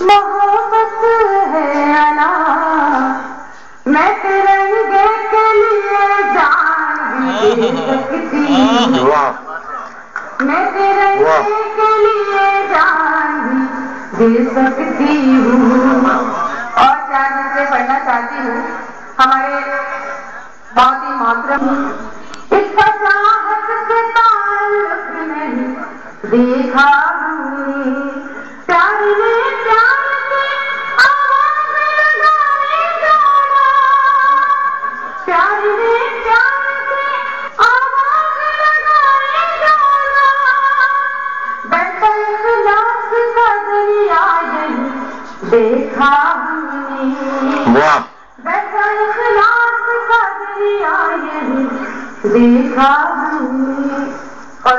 मोहब्बत है अना, मैं तिरंगे के लिए जान भी दे सकती हूँ, मैं तिरंगे के लिए जान भी दे सकती हूँ। और चार दूसरे पढ़ना चाहती हूँ। हमारे बहुत ही मोहतरम इसका चाहत से ताल्लुक नहीं देखा प्यार ने प्यार से आवाज लगाए जाना, प्यार ने प्यार से आवाज लगाए जाना, बेइखलास का दरिया नहीं देखा हमने, बेइखलास का दरिया नहीं देखा हमने। और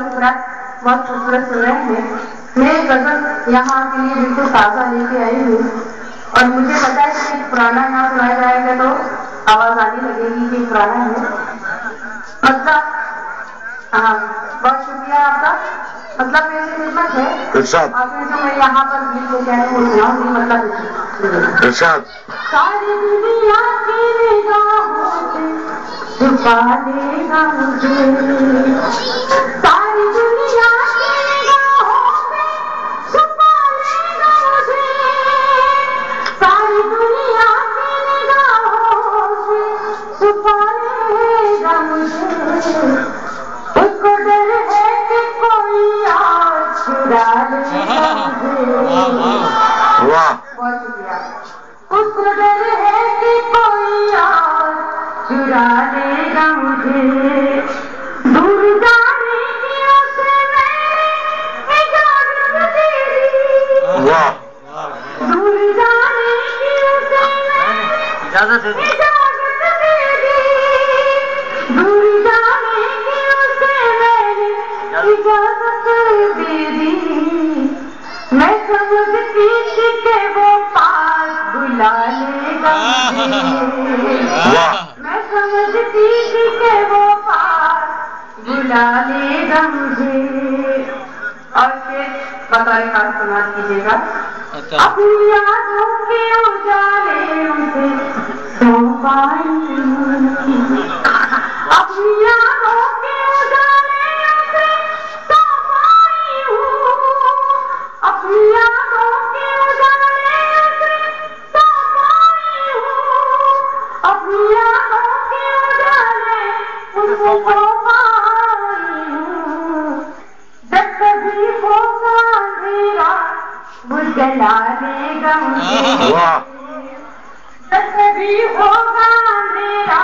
बहुत खूबसूरत सुन रहे हैं। मैं गजल यहाँ के लिए बिल्कुल ताज़ा लेके आई हूँ और मुझे पता है कि पुराना यहाँ सुनाया जाएगा तो आवाज आने लगेगी कि पुराना है। मतलब हाँ, बहुत शुक्रिया आपका। मतलब मेरी खिदमत है और फिर जो मैं यहाँ पर गीत लेके आई हूँ सुनाऊंगी। मतलब सारी दुनिया की निगाहों से छुपा लेगा मुझे, सारी दुनिया की निगाहों से छुपा लेगा मुझे, सारी दुनिया की निगाहों से छुपा लेगा मुझे। उसको डर है कि कोई और छुड़ा लेगा मुझे। बहुत शुक्रिया। उसको डर है कि कोई और चुरा लेगा मुझे, दूर जाने की उसे मैंने इजाजत दे दी, दूर जाने की उसे मैंने इजाजत दे दी, दूर जाने की उसे मैंने इजाजत दे दी। मैं समझती थी कि वो पास बुला लेगा मुझे, मैं समझती थी कि वो पास बुला लेगा मुझे। और फिर बतौर खास समाज कीजिएगा। अपनी यादों के उजाले उसे सौंपाई, अपनी यादों के उजाले उसे सौंपाई हूँ, अपनी यादों के उजाले उसे सौंपाई हूँ, अपनी यादों के उजाले उसे सौंपाई हूँ। जब कभी होगा अंधेरा वो जला देगा मुझे, जब कभी होगा अंधेरा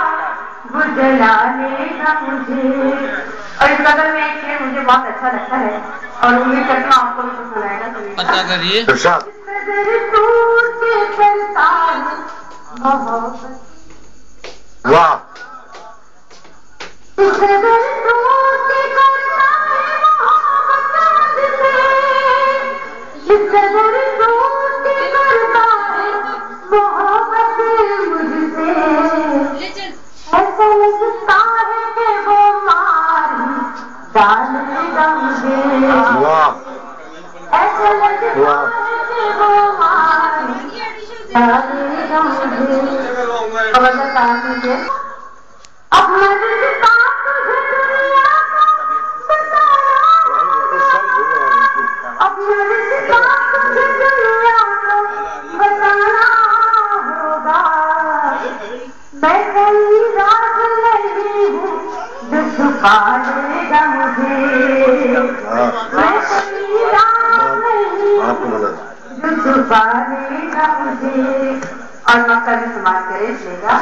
वो जला लेगा मुझे। और इस बगल में एक शेर मुझे बहुत अच्छा लगता है और उम्मीद करता हूँ आपको भी पसंद आएगा। पता करिए। वाह, ऐसा लगता है कि वो मार डालेगा मुझे, ऐसा लगता है कि वो मार डालेगा मुझे। खबरदार कहा कीजिए। अपना रिश्ता तुझे दुनिया को बताना होगा, अपना रिश्ता तुझे दुनिया को बताना होगा। मैं कोई राज नहीं हूँ जो छुपा लेगा मुझे, मैं कोई राज नहीं हूँ जो छुपा लेगा मुझे। और मक्का भी समाज करे लेगा।